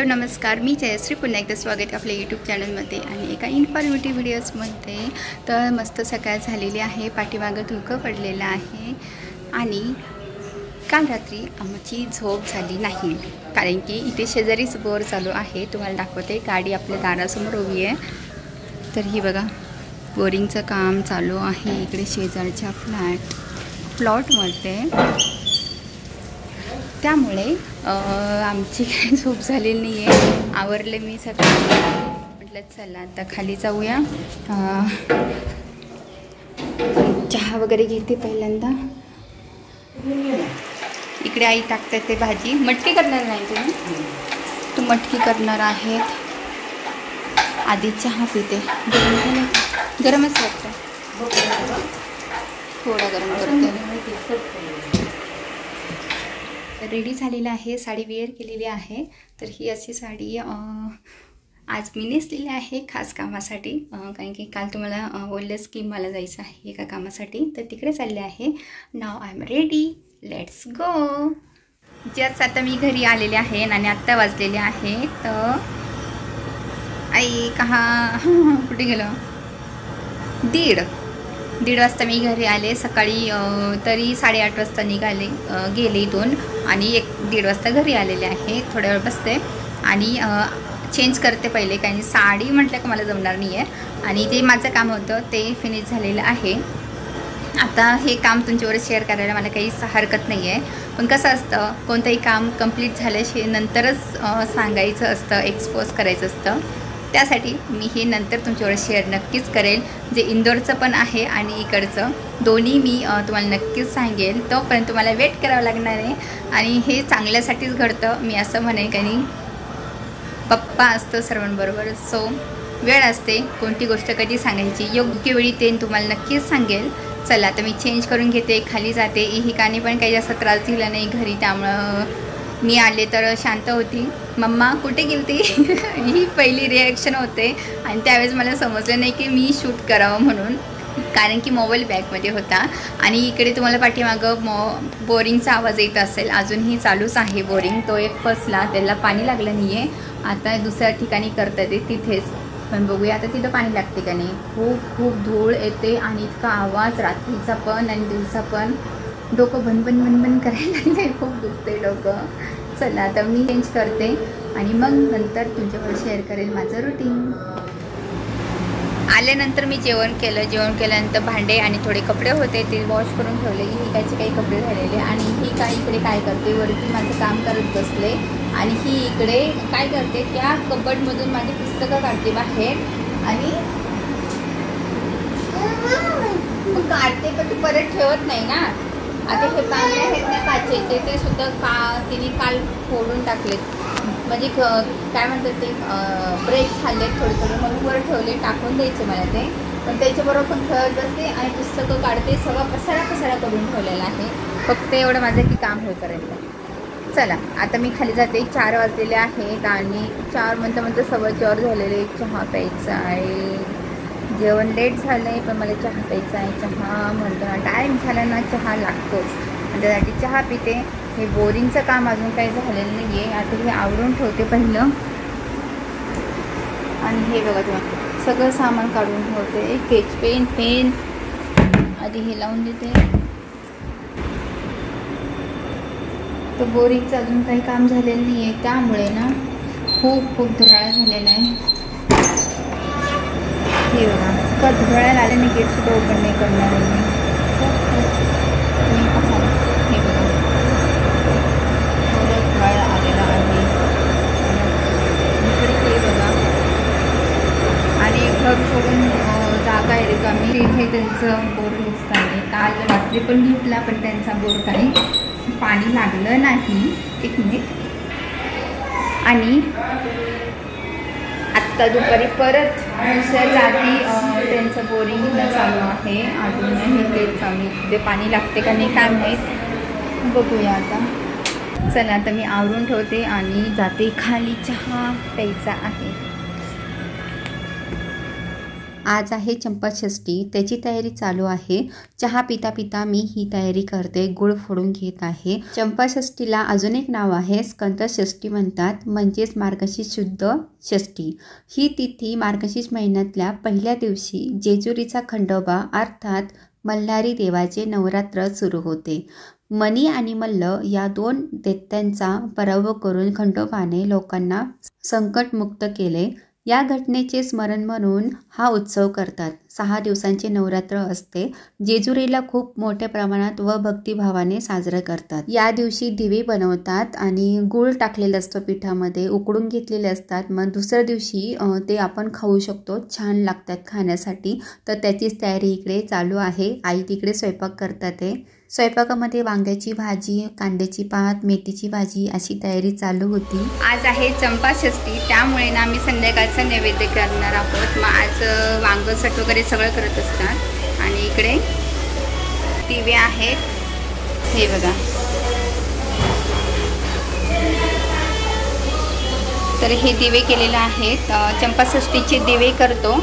Hello नमस्कार, मी जयश्री. पुन्हा एकदा स्वागत आहे आपल्या यूट्यूब चॅनलमध्ये आणि एका इन्फॉर्मेटिव्ह व्हिडिओजमध्ये. तर मस्त सकाळ झालेली आहे, पाठीमागं धुकं पडलेलं आहे आणि काल रात्री आमची झोप झाली नाही, कारण की इथे शेजारीच बोर चालू आहे. तुम्हाला दाखवते, गाडी आपल्या दारासमोर उभी आहे. तर ही बघा, बोरिंगचं काम चालू आहे इकडे शेजारच्या प्लॉटमध्ये. त्यामुळे आमची काही झोप झालेली नाही आहे. आवरले मी सकाळी, म्हटलं चला आता खाली जाऊया. चहा वगैरे घेते पहिल्यांदा. इकडे आई टाकतात ते भाजी. मटकी करणार नाही तुम्ही? तू मटकी करणार आहेत. आधी चहा पिते. गरमच वाटतं, थोडा गरम करते. रेडी झालेलं आहे, साडी वेअर केलेली आहे. तर ही अशी साडी आज मी नेसलेली आहे खास कामासाठी, कारण की काल तुम्हाला बोललंच की मला जायचं आहे एका कामासाठी. तर तिकडे चालले आहे. Now I am ready, let's go. Just आता मी घरी आलेले आहे आणि आत्ता वाजलेले आहे. तर आई कुठे गेलं? दीड वाजता मी घरी आले. सकाळी तरी 8:30 वाजता गेले इथून आणि 1-1:30 वाजता घरी आलेले आहे. थोड्या वेळ बसते आणि चेंज करते पहिले, कारण साडी म्हटलं की मला जमणार नाही आहे. आणि जे माझं काम होतं ते फिनिश झालेलं आहे. आता हे काम तुमच्यावर शेअर करायला मला काही हरकत नाही आहे, पण कसं असतं, कोणतंही काम कंप्लीट झाल्याशिवाय नंतरच सांगायचं असतं, एक्सपोज करायचं असतं. त्यासाठी मी हे नंतर तुमच्यावर शेअर नक्कीच करेल. जे इंदोरचं पण आहे आणि इकडचं दोन्ही मी तुम्हाला नक्कीच सांगेल. तोपर्यंत तुम्हाला वेट करावं लागणार आहे आणि हे चांगल्यासाठीच घडतं, मी असं म्हणेन. कारण पप्पा असतं सर्वांबरोबर, सो वेळ असते कोणती गोष्ट कधी सांगायची, योग्य वेळी ते तुम्हाला नक्कीच सांगेल. चला आता मी चेंज करून घेते, खाली जाते. इहिकाने पण काही जास्त त्रास दिला नाही घरी, त्यामुळं मी आले तर शांत होती. मम्मा कुठे गेलती ही पहिली रिॲक्शन होते. आणि त्यावेळेस मला समजलं नाही की मी शूट करावं म्हणून, कारण की मोबाईल बॅगमध्ये होता. आणि इकडे तुम्हाला पाठीमागं बोरिंगचा आवाज येत असेल, अजूनही चालूच आहे बोरिंग. तो एक फसला, त्याला पाणी लागलं नाही आहे. आता दुसऱ्या ठिकाणी करता येते तिथेच, पण बघूया आता तिथं पाणी लागते का नाही. खूप धूळ येते आणि इतका आवाज रात्रीचा पण आणि दिवसा पण. डोकं भनभन करायला लागले, खूप दुखते डोकं. चला आता मी चेंज करते आणि मग नंतर तुमच्यावर शेअर करेल माझं रुटीन. आल्यानंतर मी जेवण केल्यानंतर भांडे आणि थोडे कपडे होते ते वॉश करून ठेवले. ही काही कपडे झालेले आणि ही काय इकडे काय करते, वरती माझं काम करत बसले. आणि ही इकडे काय करते, त्या कबडमधून माझी पुस्तकं काढते बाहेर आणि मग काढते, पण तू परत ठेवत नाही ना. आता हे पाणी आहेत ना काचेचे, ते सुद्धा तिने काल फोडून टाकलेत. म्हणजे काय म्हणतात ते, ब्रेक झाले थोडे म्हणून वर ठेवले, टाकून द्यायचे मला ते. पण त्याच्याबरोबर पण खेळत बसते आणि पुस्तकं काढते. सगळं पसारा करून ठेवलेला आहे, फक्त एवढं माझं की काम होईपर्यंत. चला आता मी खाली जाते. 4 वाजलेले आहेत आणि 4 म्हणता 4:15 झालेले. चहा प्यायचा आहे. जेवण लेट झालं आहे, पण मला चहा प्यायचा आहे. चहा म्हणतो ना, टाईम झाला ना चहा लागतोच, त्यासाठी चहा पिते. हे बोरिंगचं काम अजून काही झालेलं नाही आहे. आता हे आवरून ठेवते पहिलं. आणि हे बघा तुम्हाला सगळं सामान काढून ठेवते. स्केच पेन आधी हे लावून देते. तर बोरिंगचं अजून काही काम झालेलं नाही आहे, त्यामुळे ना खूप धुराळा झालेला आहे. हे बघा, का धुराळ्याला आल्याने गेटसुद्धा ओपन नाही करणार आहे मी. हे बघा, थोडं धुराळा आलेला आहे इकडे. हे बघा, आणि घर सोडून जागा आहे रिकामी, तिथे त्यांचं बोर दिसताना. काल रात्री पण घेतला, पण त्यांचा बोर काही पाणी लागलं नाही. 1 मिनिट. आणि आत्ता दुपारी परत दुसऱ्या जागी त्यांचं बोरिंग चालू आहे. अजूनही ते पाणी लागते का नाही काय माहीत, बघूया आता. चला आता मी आवरून ठेवते आणि जाते खाली. चहा प्यायचा आहे. आज आहे चंपाषष्ठी, त्याची तयारी चालू आहे। चहा पिता पिता मी ही तयारी करते, गुळ फोडून घेत आहे। चंपाषष्ठीला अजून एक नाव आहे, स्कंदषष्ठी म्हणतात, म्हणजेच मार्गशीर्ष शुद्ध षष्ठी। ही तिथी मार्गशीर्ष महिन्यातल्या पहिल्या दिवशी जेजुरीचा खंडोबा अर्थात मल्हारी देवाचे नवरात्र सुरू होते। मणी आणि मल्ल या दोन दैत्यांचा पराभव करून खंडोबाने लोकांना संकटमुक्त केले। या घटनेचे स्मरण म्हणून हा उत्सव करतात। 6 दिवसांचे नवरात्र असते। जेजुरीला खूप मोठ्या प्रमाणात व भक्तिभावाने साजरा करतात। या दिवशी दिवे बनवतात आणि गूळ टाकलेला असतो पिठामध्ये, उकडून घेतलेले असतात। मग दुसऱ्या दिवशी ते आपण खाऊ शकतो, छान लागतात खाण्यासाठी। तर त्याचीच तयारी इकडे चालू आहे। आई तिकडे स्वयंपाक करतात आहे। स्वयंपाकामध्ये वांग्याची भाजी, कांद्याची पात, मेथीची भाजी अशी तयारी चालू होती। आज आहे चंपाषष्ठी, त्यामुळे ना आम्ही संध्याकाळचा नैवेद्य करणार आहोत। मग आज वांग सट वगैरे सगळं करत असतात। आणि इकडे दिवे आहेत, हे बघा। तर हे दिवे केलेले आहेत, चंपाषष्ठीचे दिवे करतो।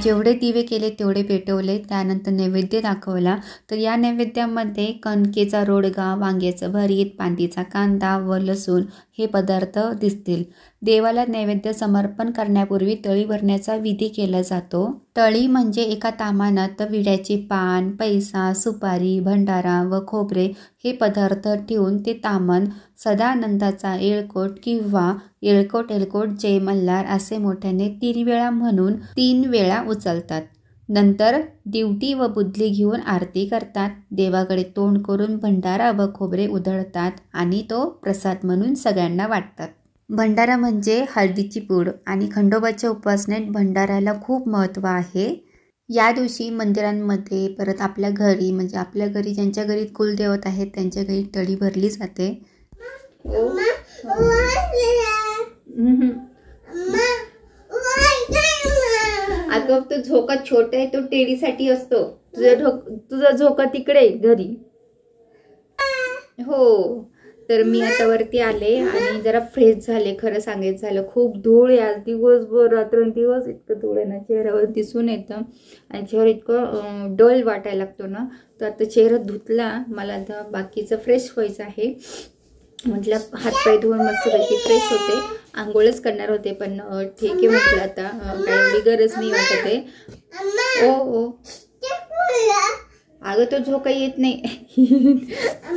जेवढे दिवे केले तेवढे पेटवले, त्यानंतर नैवेद्य दाखवला। तर या नैवेद्यामध्ये कणकेचा रोडगा, वांग्याचं भरीत, पांदीचा कांदा व लसूण हे पदार्थ दिसतील। देवाला नैवेद्य समर्पण करण्यापूर्वी तळी भरण्याचा विधी केला जातो। तळी म्हणजे एका तामानात विड्याचे पान, पैसा, सुपारी, भंडारा व खोबरे हे पदार्थ ठेवून ते तामन सदानंदाचा येळकोट किंवा येळकोट येळकोट जय मल्हार असे मोठ्याने 3 वेळा म्हणून 3 वेळा उचलतात। नंतर दिवटी व बुदली घेऊन आरती करतात। देवाकडे तोंड करून भंडारा व खोबरे उधळतात आणि तो प्रसाद म्हणून सगळ्यांना वाटतात। भंडारा म्हणजे हळदीची पूड आणि खंडोबाच्या उपासनेत भंडाऱ्याला खूप महत्त्व आहे। या दिवशी मंदिरांमध्ये परत आपल्या घरी म्हणजे आपल्या घरी ज्यांच्या घरी कुलदेवत आहेत त्यांच्या घरी तळी भरली जाते। अगं तो झोका छोटा आहे, तो टेडीसाठी असतो। तुझा झोका तिकडे घरी। हो, तर मी आता वरती आले आणि जरा फ्रेश झाले। खरं सांगायचं झालं, खूप धूळ आज दिवसभर रात्रंदिवस इतकं धूळ आहे ना चेहऱ्यावर दिसून येतं आणि चेहरा इतकं डल वाटायला लागतो ना। तर आता चेहरा धुतला, मला आता बाकीचं फ्रेश व्हायचं आहे। म्हटलं हातपाय धुवून मस्तपैकी फ्रेश होते, आंघोळच करणार होते, पण ठीक आहे म्हटलं आता काही एवढी गरज नाही वाटत आहे। ओ अगं तो झोका येत नाही।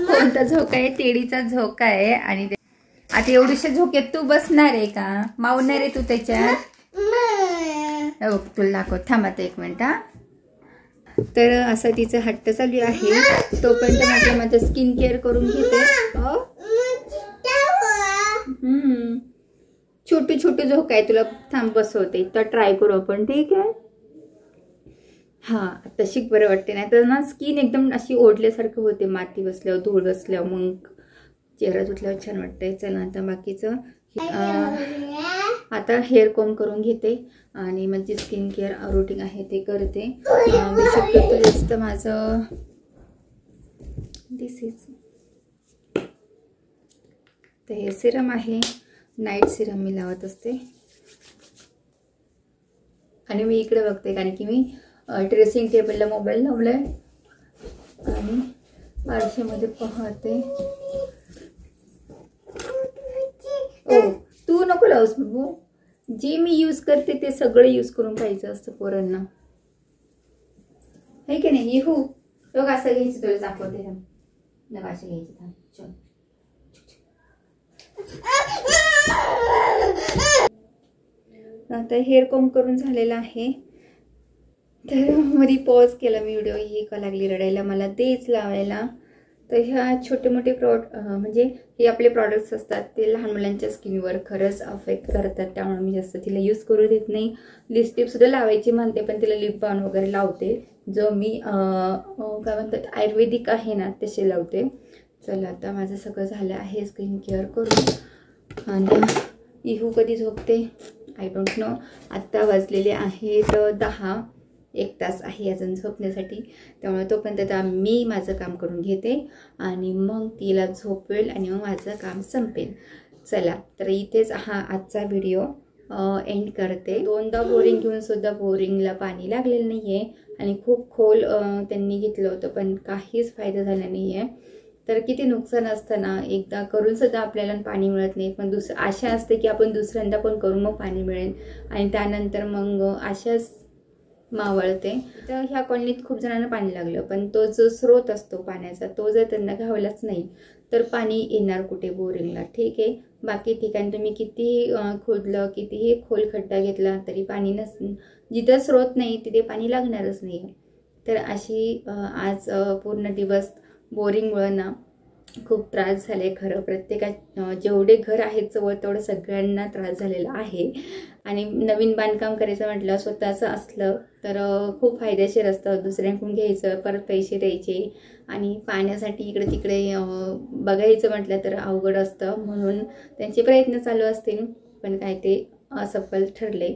कोणता झोका आहे? तेडीचा झोका आहे। आणि आता एवढीशा झोक्यात तू बसणार आहे का? मावणार आहे तू त्याच्यात? तुला दाखव, थांब आता 1 मिनिट। तर असं तिचं हट्ट चालू आहे, तोपर्यंत म्हटलं माझं स्किन केअर करून घेते। छोटू छोटू झोका आहे, तुला थांब बसवते, तर ट्राय करू आपण, ठीक आहे? हा, तशी बरं वाटते, नाही तर ना स्किन एकदम अशी ओढल्यासारखं होते, माती बसल्यावर, धूळ बसल्यावर, मग चेहरा धुतल्यावर छान वाटतंय। चला आता बाकीचं आता हेअर कोम करून घेते आणि म्हणजे स्किन केअर रुटीन आहे ते करते। मी शक्यतो जास्त माझं दिस इज तर हे सिरम आहे, नाईट सिरम मी लावत असते। आणि मी इकडे बघते कारण की मी ड्रेसिंग टेबलला मोबाईल लावलाय आणि आरशामध्ये पाहते। ओ तू नको लावूस बाबू, जे मी यूज करते ते सगळं यूज करून पाहिजे असतं पोरांना, है की नाही? येहू बघ, असं घ्यायचं, तुला दाखवते ना, असं घ्यायचं। चल आता हेअर कोम करून झालेला आहे। तर मध्ये पॉज केला मी व्हिडिओ, ही का लागली रडायला मला तेच लावायला। तर ह्या छोटे मोठे म्हणजे हे आपले प्रॉडक्ट्स असतात, ते लहान मुलांच्या स्किनवर खरंच अफेक्ट करतात, त्यामुळे मी जास्त तिला यूज करू देत नाही। लिपस्टिक सुद्धा लावायची म्हणते, पण तिला लिप बाम वगैरे लावते, जो मी काय म्हणतात आयुर्वेदिक आहे ना तसे लावते। चला आता माझं सगळं झालं आहे स्किन केअर करून। आणि इहू कधी झोपते आय डोंट नो। आत्ता वाजलेले आहेत 10, 1 तास आहे अजून झोपण्यासाठी, त्यामुळे तोपर्यंत मी माझं काम करून घेते आणि मग तिला झोपवेल आणि मग माझं काम संपेल। चला तर इथेच हा आजचा व्हिडिओ एंड करते. 2दा बोरिंग घेऊन सुद्धा बोरिंगला पाणी लागलेलं नाही आहे आणि खूप खोल त्यांनी घेतलं होतं पण काहीच फायदा झाला नाही आहे. तर किती नुकसान असतं ना, एकदा करून सुद्धा आपल्याला पाणी मिळत नाही, पण आशा असते की आपण दुसऱ्यांदा पण करून मग पाणी मिळेल आणि त्यानंतर मग आशाच मावळते. तर ह्या कॉलनीत खूप जणांना पाणी लागलं, पण तो जो स्रोत असतो पाण्याचा तो जर त्यांना घावलाच नाही तर पाणी येणार कुठे बोरिंगला. ठीक आहे, बाकी ठिकाणी तुम्ही कितीही खोदलं, कितीही खोल खड्डा घेतला तरी पाणी जिथं स्रोत नाही तिथे पाणी लागणारच नाही. तर अशी आज पूर्ण दिवस बोरिंगमुळं ना खूप त्रास झाले. खरं जेवढे घर आहेत जवळ तेवढं सगळ्यांना त्रास झालेला आहे. आणि नवीन बांधकाम करायचं म्हटलं स्वतःचं असलं तर खूप फायदेशीर असतं. दुसऱ्यांकडून घ्यायचं, परत पैसे द्यायचे आणि पाण्यासाठी इकडे तिकडे बघायचं म्हटलं तर अवघड असतं. म्हणून त्यांचे प्रयत्न चालू असतील पण काय ते असफल ठरले.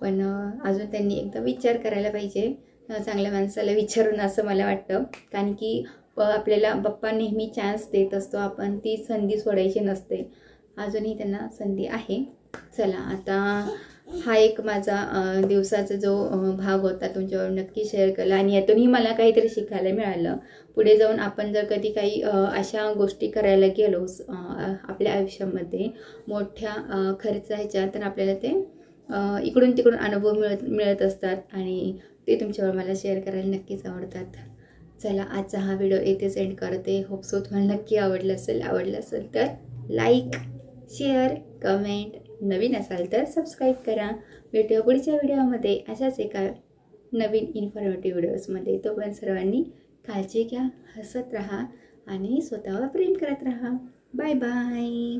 पण अजून त्यांनी एकदा विचार करायला पाहिजे, चांगल्या माणसाला विचारून, असं मला वाटतं. कारण की आपल्याला बाप्पा नेहमी चान्स देत असतो, आपण ती संधी सोडायची नसते. अजूनही त्यांना संधी आहे. चला, आता हा एक माझा दिवसाचा जो भाग होता तुमच्यावर नक्की शेअर केला आणि यातूनही मला काहीतरी शिकायला मिळालं. पुढे जाऊन आपण जर कधी काही अशा गोष्टी करायला गेलो आपल्या आयुष्यामध्ये मोठ्या खर्चाच्या, तर आपल्याला ते इकडून तिकडून अनुभव मिळत असतात आणि ते तुमच्यावर मला शेअर करायला नक्कीच आवडतात. चला, आजचा हा व्हिडिओ येथेच एंड करते. होप सो तुम्हाला नक्की आवडलं असेल तर लाईक, शेअर, कमेंट, नवीन असाल तर सबस्क्राईब करा. भेटूया पुढच्या व्हिडिओमध्ये अशाच एका नवीन इन्फॉर्मेटिव्ह व्हिडिओजमध्ये. तोपर्यंत सर्वांनी काळजी घ्या, हसत राहा आणि स्वतःवर प्रेम करत राहा. Bye bye.